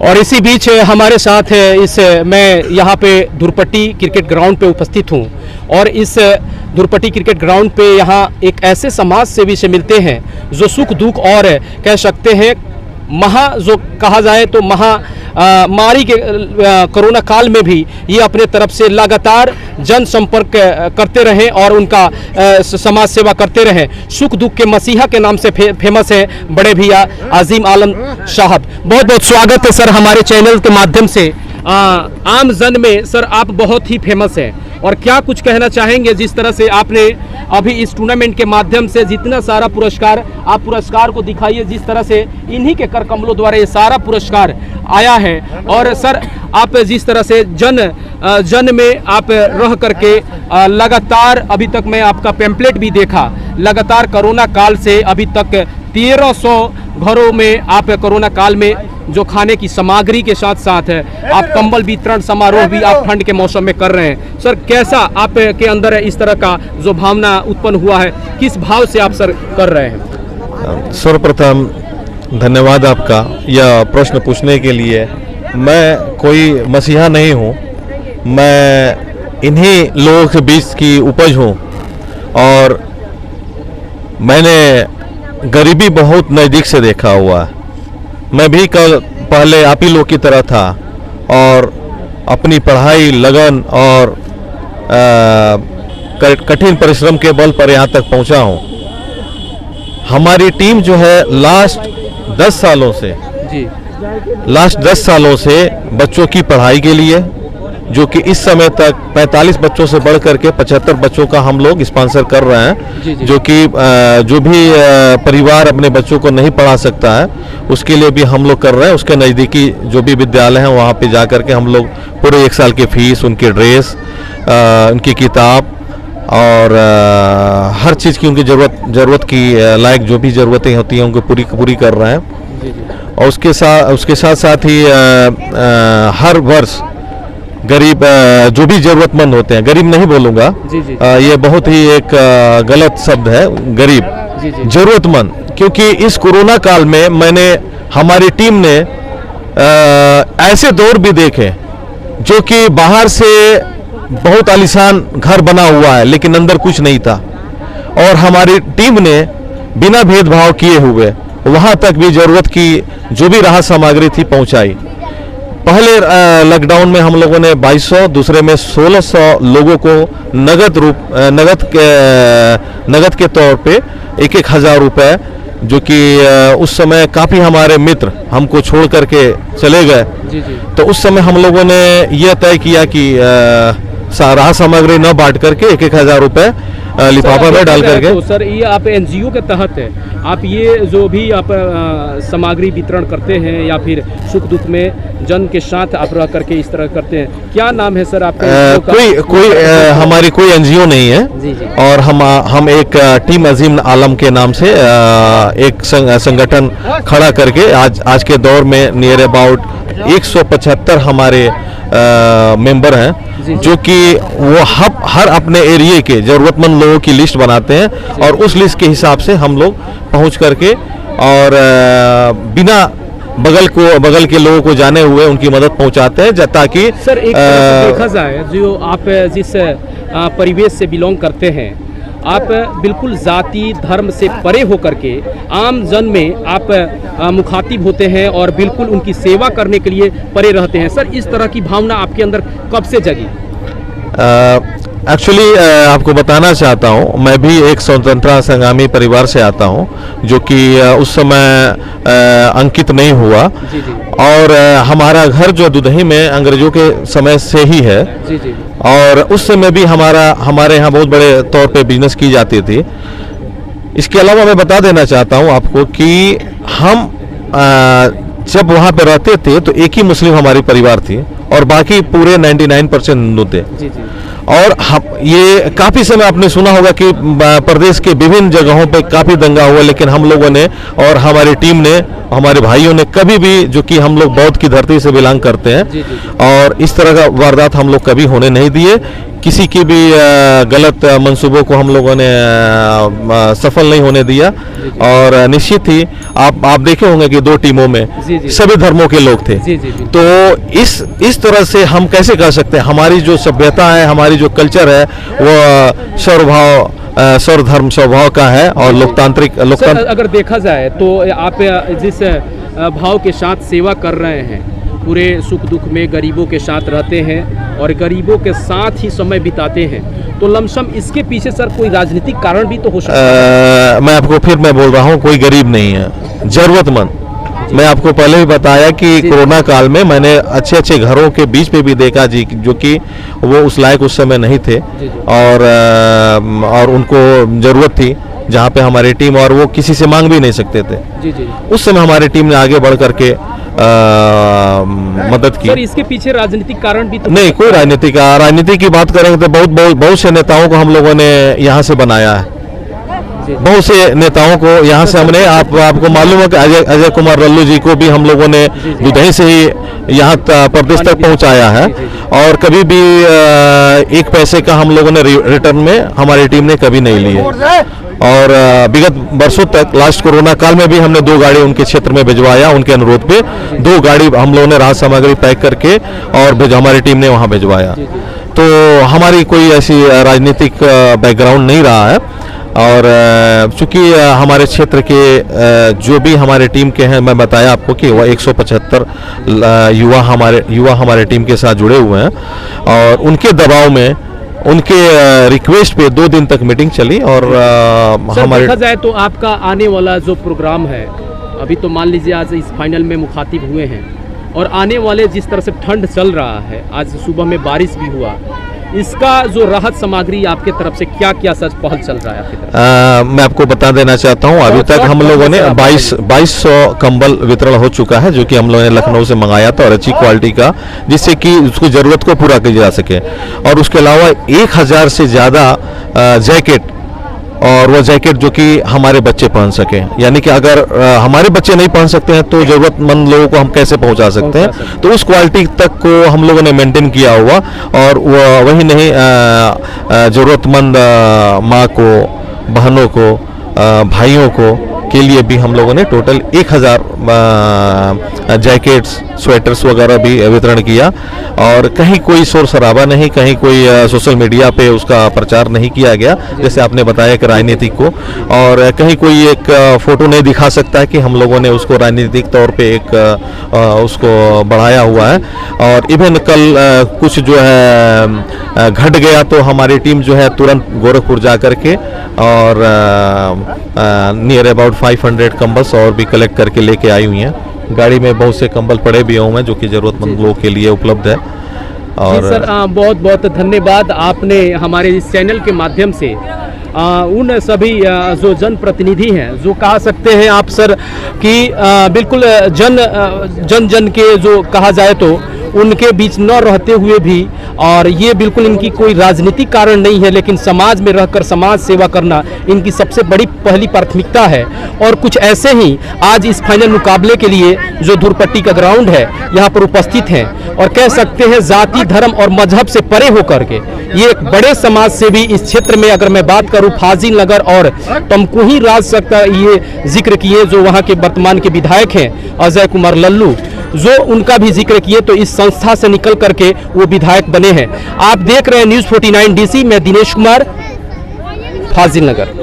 और इसी बीच हमारे साथ मैं यहाँ पे धुरपट्टी क्रिकेट ग्राउंड पे उपस्थित हूँ और इस धुरपट्टी क्रिकेट ग्राउंड पे यहाँ एक ऐसे समाज सेवी से मिलते हैं जो सुख दुख और कह सकते हैं जो कहा जाए तो महामारी के कोरोना काल में भी ये अपने तरफ से लगातार जन संपर्क करते रहे और उनका समाज सेवा करते रहे। सुख दुख के मसीहा के नाम से फेमस है बड़े भैया अजीम आलम साहब। बहुत बहुत स्वागत है सर हमारे चैनल के माध्यम से। आम जन में सर आप बहुत ही फेमस हैं और क्या कुछ कहना चाहेंगे जिस तरह से आपने अभी इस टूर्नामेंट के माध्यम से जितना सारा पुरस्कार आप पुरस्कार को दिखाइए, जिस तरह से इन्हीं के कर कमलों द्वारा ये सारा पुरस्कार आया है। और सर आप जिस तरह से जन में आप रह करके लगातार अभी तक मैं आपका पैम्पलेट भी देखा, लगातार कोरोना काल से अभी तक 1300 घरों में आप कोरोना काल में जो खाने की सामग्री के साथ साथ आप कंबल वितरण समारोह भी आप ठंड के मौसम में कर रहे हैं। सर कैसा आपके अंदर इस तरह का जो भावना उत्पन्न हुआ है, किस भाव से आप सर कर रहे हैं? सर्वप्रथम धन्यवाद आपका यह प्रश्न पूछने के लिए। मैं कोई मसीहा नहीं हूँ, मैं इन्हीं लोगों के बीच की उपज हूँ और मैंने गरीबी बहुत नज़दीक से देखा हुआ है। मैं भी कल पहले आप ही लोग की तरह था और अपनी पढ़ाई लगन और कठिन परिश्रम के बल पर यहाँ तक पहुँचा हूँ। हमारी टीम जो है लास्ट 10 सालों से बच्चों की पढ़ाई के लिए, जो कि इस समय तक 45 बच्चों से बढ़ करके 75 बच्चों का हम लोग स्पॉन्सर कर रहे हैं। जो कि जो भी परिवार अपने बच्चों को नहीं पढ़ा सकता है उसके लिए भी हम लोग कर रहे हैं। उसके नज़दीकी जो भी विद्यालय हैं वहाँ पे जा करके हम लोग पूरे 1 साल की फीस, उनकी ड्रेस, उनकी किताब और हर चीज़ की उनकी ज़रूरत की लायक जो भी ज़रूरतें होती हैं उनको पूरी कर रहे हैं। और उसके साथ ही हर वर्ष गरीब जो भी जरूरतमंद होते हैं, गरीब नहीं बोलूँगा, ये बहुत ही एक गलत शब्द है, गरीब जरूरतमंद, क्योंकि इस कोरोना काल में मैंने हमारी टीम ने ऐसे दौर भी देखे जो कि बाहर से बहुत आलीशान घर बना हुआ है लेकिन अंदर कुछ नहीं था और हमारी टीम ने बिना भेदभाव किए हुए वहाँ तक भी ज़रूरत की जो भी राहत सामग्री थी पहुँचाई। पहले लॉकडाउन में हम लोगों ने 2200, दूसरे में 1600 लोगों को नगद के तौर पे 1,000 रुपए, जो कि उस समय काफ़ी हमारे मित्र हमको छोड़ करके चले गए। तो उस समय हम लोगों ने यह तय किया कि राहत सामग्री न बांट करके 1,000 रुपए लिफाफा में डाल करके। तो सर ये आप एनजीओ के तहत है, आप ये जो भी आप सामग्री वितरण करते हैं या फिर सुख दुख में जन के साथ आप रह करके इस तरह करते हैं, क्या नाम है सर आपका? हमारी कोई एनजीओ नहीं है। और हम एक टीम अजीम आलम के नाम से एक संगठन खड़ा करके आज के दौर में नियर अबाउट 175 हमारे मेंबर हैं, जो कि वो हर अपने एरिया के ज़रूरतमंद लोगों की लिस्ट बनाते हैं और उस लिस्ट के हिसाब से हम लोग पहुंच करके और बिना बगल के लोगों को जाने हुए उनकी मदद पहुंचाते हैं, ताकि सर एक देखा जाए जो आप जिस परिवेश से बिलोंग करते हैं, आप बिल्कुल जाति धर्म से परे होकर के आम जन में आप मुखातिब होते हैं और बिल्कुल उनकी सेवा करने के लिए परे रहते हैं। सर इस तरह की भावना आपके अंदर कब से जगी? एक्चुअली आपको बताना चाहता हूँ, मैं भी एक स्वतंत्रता संग्रामी परिवार से आता हूँ जो कि उस समय अंकित नहीं हुआ। और हमारा घर जो दुधही में अंग्रेजों के समय से ही है। और उस समय भी हमारे यहाँ बहुत बड़े तौर पे बिजनेस की जाती थी। इसके अलावा मैं बता देना चाहता हूँ आपको कि हम जब वहाँ पे रहते थे तो एक ही मुस्लिम हमारी परिवार थी और बाकी पूरे 99% हिंदू थे। और ये काफ़ी समय आपने सुना होगा कि प्रदेश के विभिन्न जगहों पे काफ़ी दंगा हुआ, लेकिन हम लोगों ने और हमारी टीम ने, हमारे भाइयों ने कभी भी, जो कि हम लोग बौद्ध की धरती से बिलोंग करते हैं, और इस तरह का वारदात हम लोग कभी होने नहीं दिए, किसी की भी गलत मंसूबों को हम लोगों ने सफल नहीं होने दिया। और निश्चित ही आप देखे होंगे कि 2 टीमों में सभी धर्मों के लोग थे। तो इस तरह से हम कैसे कर सकते हैं? हमारी जो सभ्यता है, हमारी जो कल्चर है, वो सर्वधर्म स्वभाव का है और लोकतांत्रिक अगर देखा जाए तो आप जिस भाव के साथ सेवा कर रहे हैं, पूरे सुख दुख में गरीबों के साथ रहते हैं और गरीबों के साथ ही समय बिताते हैं, तो लमसम इसके पीछे सर कोई राजनीतिक कारण भी तो हो सकता है? मैं आपको फिर बोल रहा हूँ, कोई गरीब नहीं है, जरूरतमंद। मैं आपको पहले भी बताया कि कोरोना काल में मैंने अच्छे घरों के बीच पे भी देखा जी, जो कि वो उस लायक उस समय नहीं थे और उनको जरूरत थी, जहाँ पे हमारी टीम, और वो किसी से मांग भी नहीं सकते थे। उस समय हमारी टीम ने आगे बढ़ करके मदद की। सर इसके पीछे राजनीतिक कारण भी तो नहीं, कोई राजनीति की बात करेंगे तो बहुत से नेताओं को हम लोगों ने यहाँ से बनाया है। बहुत से नेताओं को यहाँ से हमने आपको मालूम है कि अजय कुमार लल्लू जी को भी हम लोगों ने दुधई से ही यहाँ प्रदेश तक पहुँचाया है, और कभी भी 1 पैसे का हम लोगों ने रिटर्न में हमारी टीम ने कभी नहीं लिया। और विगत वर्षों तक, लास्ट कोरोना काल में भी हमने 2 गाड़ी उनके क्षेत्र में भिजवाया, उनके अनुरोध पे 2 गाड़ी हम लोगों ने राहत सामग्री पैक करके और हमारी टीम ने वहाँ भिजवाया। तो हमारी कोई ऐसी राजनीतिक बैकग्राउंड नहीं रहा है। और चूंकि हमारे क्षेत्र के जो भी हमारे टीम के हैं, मैं बताया आपको कि वह 175 युवा हमारे टीम के साथ जुड़े हुए हैं, और उनके दबाव में, उनके रिक्वेस्ट पे 2 दिन तक मीटिंग चली। और हमारे देखा जाए तो आपका आने वाला जो प्रोग्राम है, अभी तो मान लीजिए आज इस फाइनल में मुखातिब हुए हैं, और आने वाले जिस तरह से ठंड चल रहा है, आज सुबह में बारिश भी हुआ, इसका जो राहत सामग्री आपके तरफ से क्या सच पहल चल रहा है आपकी तरफ? मैं आपको बता देना चाहता हूं, अभी तक हम लोगों ने 2200 कंबल वितरण हो चुका है, जो कि हम लोगों ने लखनऊ से मंगाया था, और अच्छी क्वालिटी का, जिससे कि उसकी ज़रूरत को पूरा किया जा सके। और उसके अलावा 1000 से ज़्यादा जैकेट, और वो जैकेट जो कि हमारे बच्चे पहन सके, यानी कि अगर हमारे बच्चे नहीं पहन सकते हैं तो ज़रूरतमंद लोगों को हम कैसे पहुंचा सकते हैं। तो उस क्वालिटी तक को हम लोगों ने मेंटेन किया हुआ, और वही नहीं, ज़रूरतमंद माँ को, बहनों को, भाइयों को के लिए भी हम लोगों ने टोटल 1000 जैकेट्स, स्वेटर्स वगैरह भी वितरण किया। और कहीं कोई शोर शराबा नहीं, कहीं कोई सोशल मीडिया पे उसका प्रचार नहीं किया गया, जैसे आपने बताया कि राजनीतिक को, और कहीं कोई एक फोटो नहीं दिखा सकता है कि हम लोगों ने उसको राजनीतिक तौर पे एक उसको बढ़ाया हुआ है। और इवन कल कुछ जो है घट गया तो हमारी टीम जो है तुरंत गोरखपुर जा करके और नियर अबाउट 500 कंबल्स और भी कलेक्ट करके लेके आई हुई हैं। गाड़ी में बहुत से कंबल पड़े भी हुए हैं जो कि ज़रूरतमंद लोगों के लिए उपलब्ध है। और सर बहुत बहुत धन्यवाद, आपने हमारे इस चैनल के माध्यम से उन सभी जो जनप्रतिनिधि हैं, जो कहा सकते हैं आप सर कि बिल्कुल जन के जो कहा जाए तो उनके बीच न रहते हुए भी, और ये बिल्कुल इनकी कोई राजनीतिक कारण नहीं है, लेकिन समाज में रहकर समाज सेवा करना इनकी सबसे बड़ी पहली प्राथमिकता है। और कुछ ऐसे ही आज इस फाइनल मुकाबले के लिए जो धुरपट्टी का ग्राउंड है यहाँ पर उपस्थित हैं, और कह सकते हैं जाति धर्म और मजहब से परे होकर के ये एक बड़े समाज से भी इस क्षेत्र में, अगर मैं बात करूँ फाजिल नगर और तमकुही राज सकता ये जिक्र किए, जो वहाँ के वर्तमान के विधायक हैं अजय कुमार लल्लू, जो उनका भी जिक्र किए, तो इस संस्था से निकल करके वो विधायक बने हैं। आप देख रहे हैं न्यूज़ 49 DC में दिनेश कुमार, फाजिल नगर।